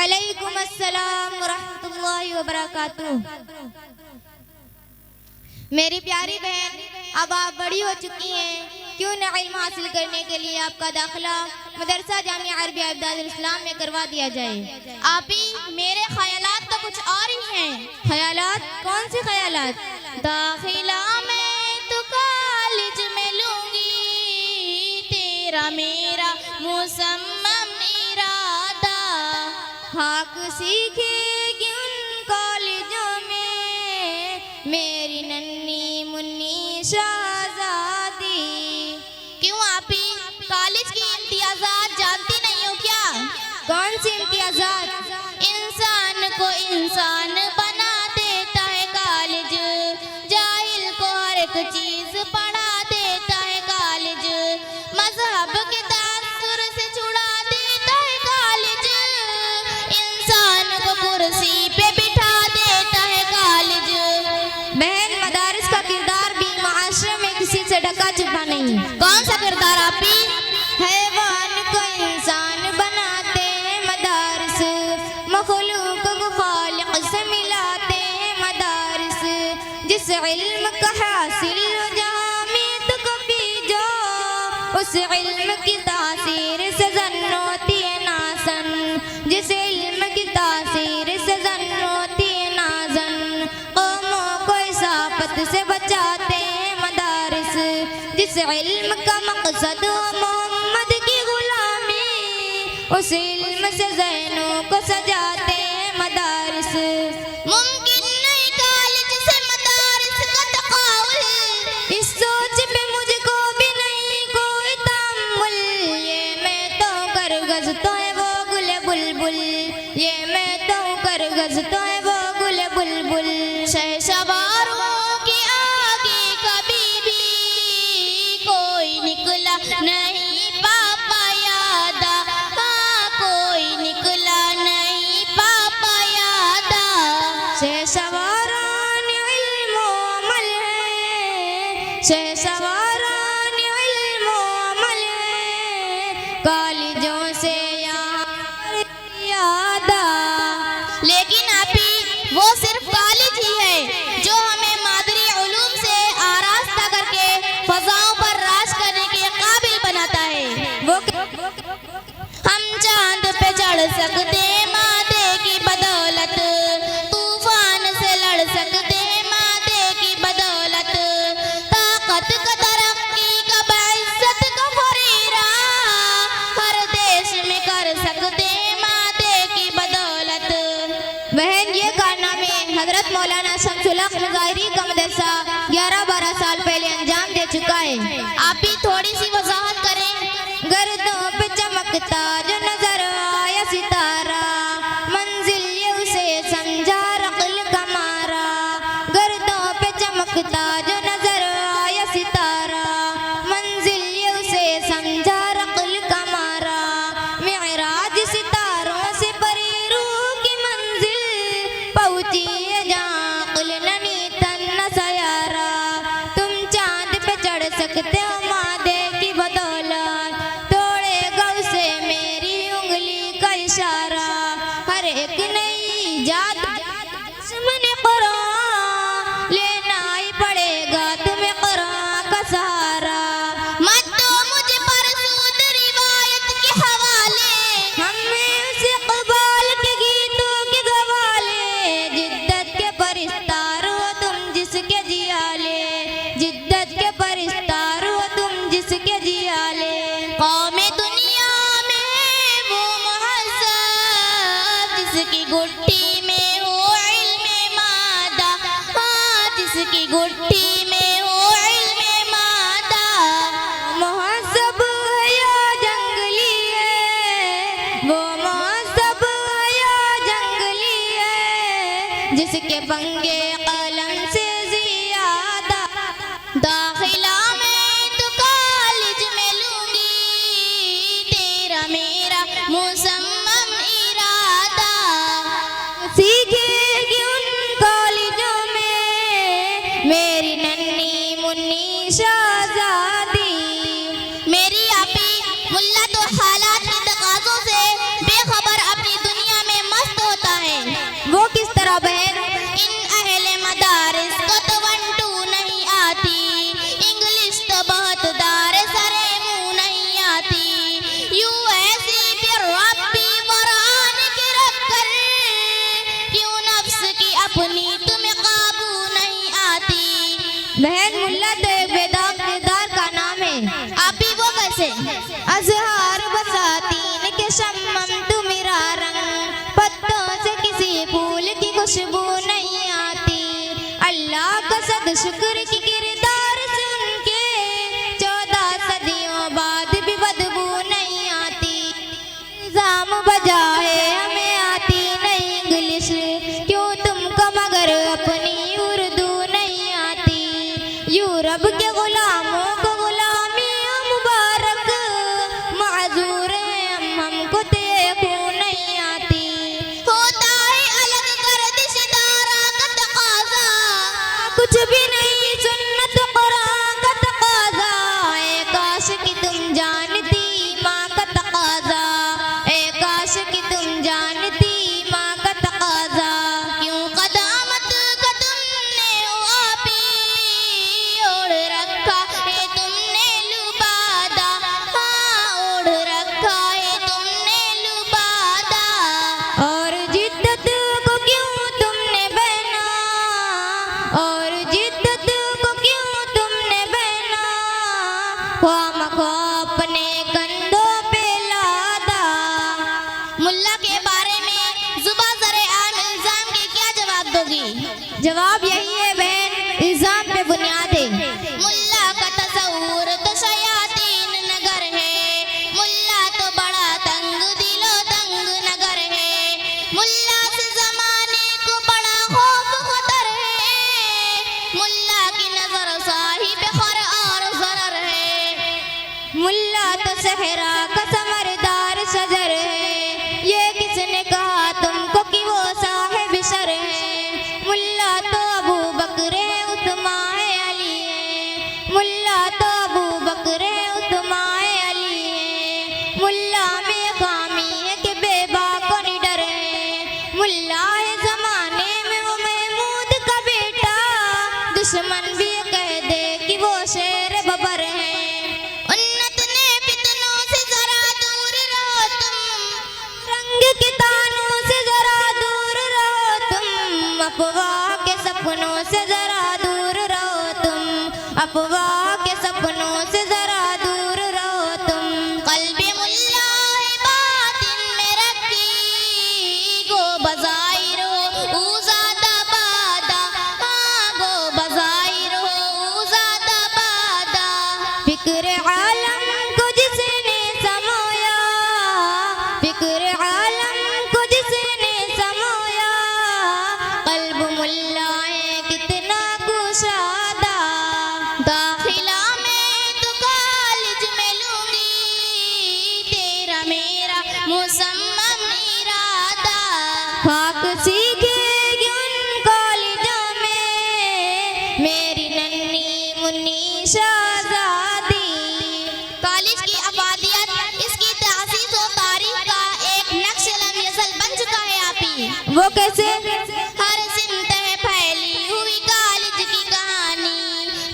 वालेकुम अस्सलाम रहमतुल्लाहि व बरकातुहू। मेरी प्यारी बहन, अब आप बड़ी हो चुकी हैं, क्यों न इल्म हासिल करने के लिए आपका दाखिला मदरसा जामिया अरबिया इब्दादुल इस्लाम में करवा दिया जाए। आप ही मेरे ख्यालात तो कुछ और ही हैं। ख्यालात? कौन से ख्यालात? दाखिला मैं तो कॉलेज में लूंगी, तेरा मेरा मुसम्मम इरादा। हक सीखेगी उन कॉलेजों में मेरी नन्ही मुन्नी शहजादी। क्यों आप ही कॉलेज की इम्तियाजात जानती नहीं हो क्या? कौन सी इम्तियाजात? इंसान को इंसान बना देता है कॉलेज, जाहिल को हर एक चीज पढ़ा देता है कॉलेज, मजहब के तासुर से छुड़ा देता है कॉलेज, इंसान को कुर्सी पे बिठा देता है कॉलेज। बहन, मदारिस का किरदार भी माशरे में किसी से ढका छुपा नहीं। कौन सा किरदार आप ही? हैवान को इंसान बनाते हैं मदारिस, मखलूक को खालिक से मिलाते हैं मदारिस। जिस इल्म का हासिल हो जहाँ में तो कभी जो, उस इल्म की तासीर से जन होती है नासन। जिस इल्म की तासीर से जन होती है नाजन, कौमों को इसाफत से बचाते हैं मदारिस। जिस इल्म का मकसद हो मोहम्मद की गुलामी, उस इल्म से ज़हनों को सजाते हैं मदारिस। मुमकिन नहीं कॉलेज से मदारिस का तकाउल, इस सोच पे मुझको भी नहीं कोई तामुल। ये मैं तो कर गज़तो है वो गुल बुलबुल, ये मैं तो कर गज़तो है वो गुल बुलबुल। शहसवारों के आगे कभी भी कोई निकला नहीं पापा यादा, हाँ कोई निकला नहीं पापा यादा। शहसवारान इल्म व अमल है, शहसवारान इल्म व अमल है, कॉलेजों से यहाँ यादा। लेकिन आप ही वो सिर्फ कॉलेज ही है जो हमें मादरी उलूम से आरास्ता करके फजाओं पर राज करने के काबिल बनाता है। वो हम चांद पे चढ़ सकते मादे की बदौलत, तूफान से लड़ सकते मादे की बदौलत, ताकत का तरक्की का बाइज्जत का फरीरा हर देश में कर सकते मादे की बदौलत। बहन, ये कारनामे हजरत मौलाना शमसुल हक नज़ारी का मदरसा 11-12 साल पहले अंजाम दे चुका है। आप ही थोड़ी सी वजाहत करें। गर्दों पे चमकता जो नजर आया सितारा, मंजिल ये उसे समझा रक़्ल का मारा। गर्दों पे चमकता जो नजर आया सितारा, मंजिल ये उसे समझा रक़्ल का मारा। मिअराज सितारों से परी रूह की मंजिल, पहुंची है जहाँ अक़्ल ननी तन न सयारा। तुम चांद पे चढ़ सकते हो मादे की बदौलत, तोड़ेगा उसे मेरी उंगली का इशारा। हर एक नई जात दुश्मन कुरान, लेना ही पड़ेगा तुम्हें कुरान का सहारा। मत दो मुझे परसूद रिवायत के हवाले, हमें उस इक़बाल के गीतों के गवाले। जिद्दत के परिस्तार हो तुम जिसके जियाले, जिद्दत के परिस्तार हो तुम जिसके जियाले। कौमे दुनिया में वो महज़ब जिसकी गुट्ठी में हो इल्मे मादा, हाँ जिसकी गुट्ठी में हो इल्मे मादा। मुहज़्ज़ब है या जंगली है, वो मुहज़्ज़ब है या जंगली है, जिसके पंगे कलम से ज़ियादा। दाखिला मैं तो कॉलेज में लूंगी, तेरा मेरा मुसम्मम इरादा। सीखेगी उन कॉलेजों में मेरी नन्ही मुन्नी शहजादी। मेरी आपी मुल्ला तो हालात के तकाज़ों से बेखबर अपनी दुनिया में निजाम बजाए हमें आती नहीं इंग्लिश, क्यों तुमको मगर अपनी उर्दू नहीं आती। यूरोप के गुलामों को गुलामी मुबारक, माजूर हैं हमको तो ये खून नहीं आती। होता है अलग गर्दिश दारा का तकाजा, कुछ भी नहीं सुन्नत कुरान का तकाजा, ए काश कि तुम जानती माँ का तकाजा, ए काश कि तुम जानती माँ का तकाजा। क्यों कदामत का तुमने आपी ओढ़ रखा है तुमने लुबादा, हाँ ओढ़ रखा है तुमने लुबादा। और जिद्दत को क्यों तुमने बहना, और जिद्दत को क्यों तुमने बहना, ख्वामख्वा अपने कंधों पे लादा। मुल्ला के बारे में जुबान ज़रे आम इल्जाम के क्या जवाब दोगी? जवाब यही है बहन, इल्जाम पे बुनियाद है। मुल्ला का तस्वूर तो शयातीन नगर है, मुल्ला तो बड़ा तंग दिलो तंग नगर है, मुल्ला से जमाने को बड़ा खौफ खतर है, मुल्ला की नजर साहिब खर और जरर है। मुल्ला तो सहरा का समरदार शजर है, ये किसने कहा तुमको कि वो साहिब शर है। मुल्ला तो अबू बकरे उतमाए अली है, मुल्ला तो अबू बकरे उतमाए अली है। मुल्ला में खामी है कि बेबा को निडर है, मुल्ला है जमाने में वो महमूद का बेटा, दुश्मन भी कह दे कि वो शेर बबर है। उन्नत ने फितनों से जरा दूर रहो तुम, रंग के तानों से जरा दूर रहो तुम, अफवाह के सपनों से जरा दूर रहो तुम, अफवाह के सपनों से जरा दूर रहो तुम। कल्बे मुल्ला है बातिन में रखी, गो बजाइरो उज़ादा बादा, हाँ गो बजाइरो उज़ादा बादा। फिक्र आलम को जिसने समाया, फिक्र आलम को जिसने समाया, कल्ब मुल्ला है कितना कुशादा। दाखिला में तो कॉलेज में लूंगी, तेरा मेरा मुसम्मम इरादा। खाक सीखेगी उन कॉलेजों में मेरी नन्ही मुन्नी शहजादी। कॉलेज की आबादियत इसकी तासीस और तारीख का एक नक्श लम्यसल बन चुका है आप ही। वो कैसे? हर सिमत है फैली हुई कॉलेज की कहानी,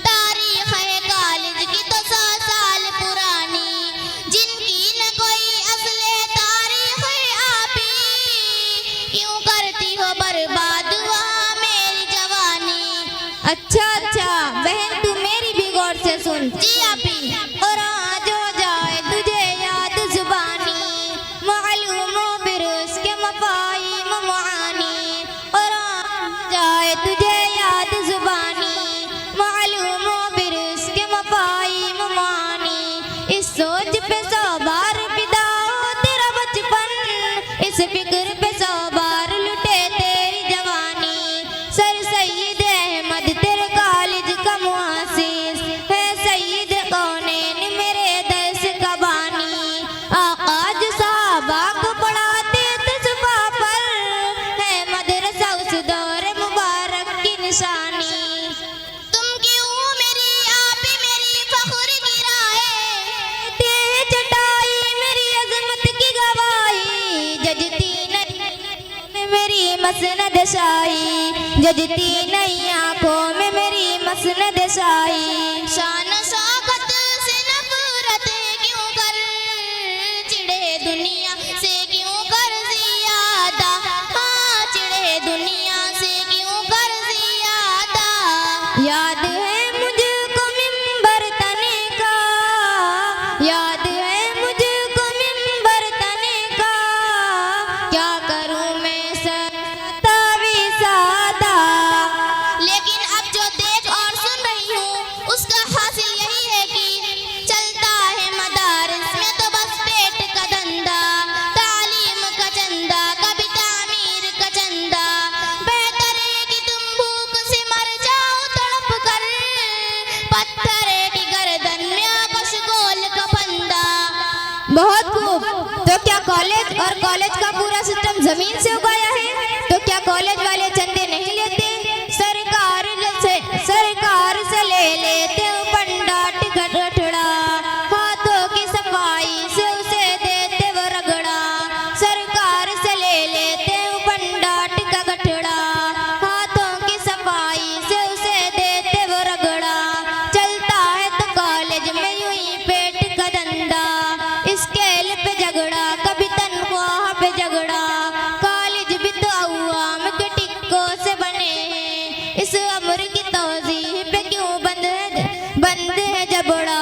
तारीख है कॉलेज की तो 100 साल पुरानी, जिनकी न कोई असले तारीख है आप ही, क्यों करती हो बर्बाद वहाँ मेरी जवानी। अच्छा अच्छा बहन तू मेरी भी गौर से सुन। जी आप ही। और आज हो जाए तुझे याद जुबानी, मालूम हो बिरुस के मफाहिम मुआनी। और आज हो जाए तुझे याद जुबानी, मालूम हो बिरुस के मफाहिम मुआनी। इस सोच पे 100 बार फिदा हो तेरा बचपन, इस फिक्र पे 100 बार लुटे तेरी जवानी। सर सैयद अहमद तेरे कॉलेज का मुआसिस है, सैयद कौनैन मेरे दर्स का बानी। आका जो साहबा को पढ़ाते तस्बा पर, है मदरसा उस दौर मुबारक की निशानी। तुम क्यों मेरी आप ही मेरी फख्र गिराए, ते चटाई मेरी अजमत की गवाही, जजती नहीं में मेरी मसनद शाही, जजती नहीं आंखों में मेरी मसनद शाही। शान शौकत से नफरत क्यों कर, चिढ़े दुनिया से क्यों कर जियादा, हाँ चिढ़े दुनिया से क्यों कर जियादा। याद है मुझको मिंबर तने का, याद है मुझको मिंबर तने का, क्या करूं मैं सतावी सादा। लेकिन अब जो देख और सुन रही हूँ उसका हासिल कॉलेज और कॉलेज का पूरा सिस्टम जमीन से उगाया है, तो क्या कॉलेज वाले चंदे नहीं लेते? सरकार से ले लेते हो पंडा टिकट गठड़ा, हाथों की सफाई से उसे देते वो रगड़ा। सरकार से ले लेते हो पंडा टिकट गठड़ा, हाथों की सफाई से उसे देते वो रगड़ा। चलता है तो कॉलेज में यूं ही पेट का धंधा, स्केल पे झगड़ा कभी तनख्वाह पे झगड़ा। कॉलेज भी तो अवाम के टिक्कों से बने हैं, इस अमर की तौजीह पे क्यों बंद है जबड़ा।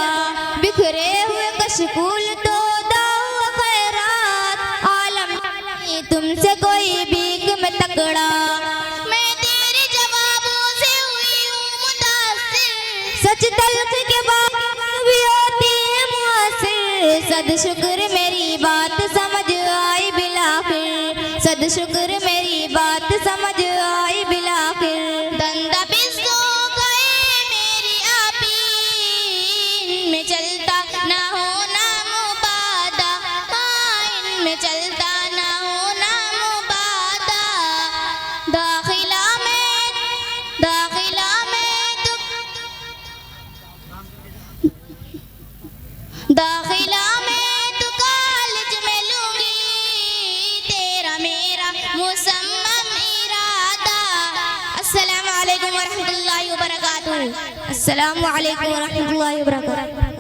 बिखरे हुए कशकूल तो दाओ खैरात, आलम नहीं तुमसे कोई भीख में तकड़ा। मैं तेरे जवाबों से हुई हूँ मुतासिर, सच तल्ख के बाद भी होती है मुआसिर। सद शुक्र मेरी बात समझ आई बिलाखिर, सद शुक्र मेरी बात समझ आई बिलाखिर। धंधा बिस्सो गए मेरी आपीन में चलता ना हो ना मुबादा, हाँ इनमें चलता ना हो ना मुबादा। दाखिला में तो कॉलेज में लूंगी तेरा मेरा मुसम्मम इरादा। अस्सलामु अलैकुम वरहमतुल्लाहि वबरकातुहू। अस्सलामु अलैकुम व रहमतुल्लाहि व बरकातहू।